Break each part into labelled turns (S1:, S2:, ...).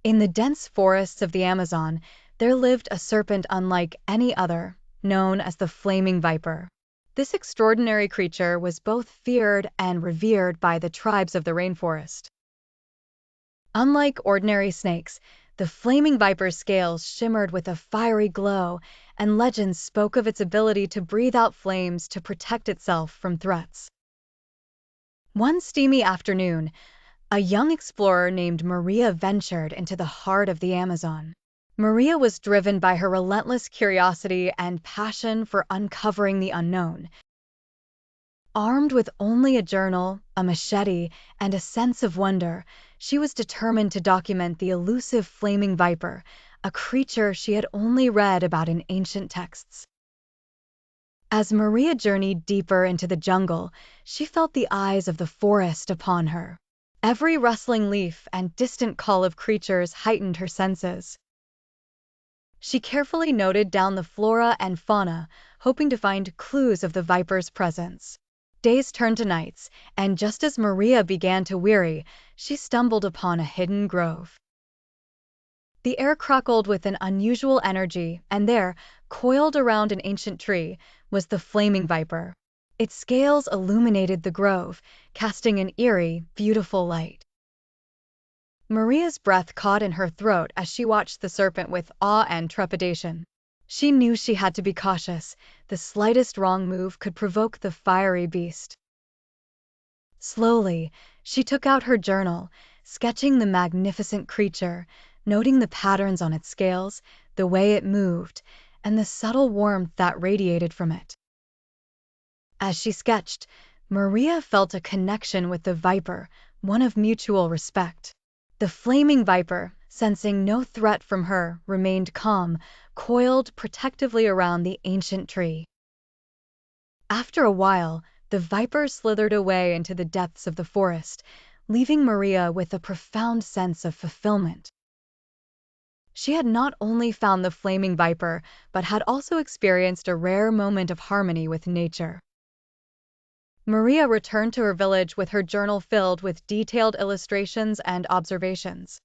S1: In the dense forests of the Amazon, there lived a serpent unlike any other, known as the flaming viper. This extraordinary creature was both feared and revered by the tribes of the rainforest. Unlike ordinary snakes, the flaming viper's scales shimmered with a fiery glow, and legends spoke of its ability to breathe out flames to protect itself from threats. One steamy afternoon, a young explorer named Maria ventured into the heart of the Amazon. Maria was driven by her relentless curiosity and passion for uncovering the unknown. Armed with only a journal, a machete, and a sense of wonder, she was determined to document the elusive flaming viper, a creature she had only read about in ancient texts. As Maria journeyed deeper into the jungle, she felt the eyes of the forest upon her. Every rustling leaf and distant call of creatures heightened her senses. She carefully noted down the flora and fauna, hoping to find clues of the viper's presence. Days turned to nights, and just as Maria began to weary, she stumbled upon a hidden grove. The air crackled with an unusual energy, and there, coiled around an ancient tree, was the flaming viper. Its scales illuminated the grove, casting an eerie, beautiful light. Maria's breath caught in her throat as she watched the serpent with awe and trepidation. She knew she had to be cautious. The slightest wrong move could provoke the fiery beast. Slowly, she took out her journal, sketching the magnificent creature, noting the patterns on its scales, the way it moved, and the subtle warmth that radiated from it. As she sketched, Maria felt a connection with the viper, one of mutual respect. The flaming viper, sensing no threat from her, remained calm, coiled protectively around the ancient tree. After a while, the viper slithered away into the depths of the forest, leaving Maria with a profound sense of fulfillment. She had not only found the flaming viper, but had also experienced a rare moment of harmony with nature. Maria returned to her village with her journal filled with detailed illustrations and observations.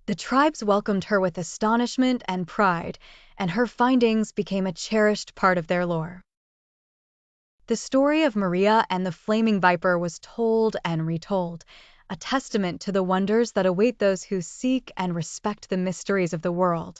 S1: The tribes welcomed her with astonishment and pride, and her findings became a cherished part of their lore. The story of Maria and the flaming viper was told and retold, a testament to the wonders that await those who seek and respect the mysteries of the world.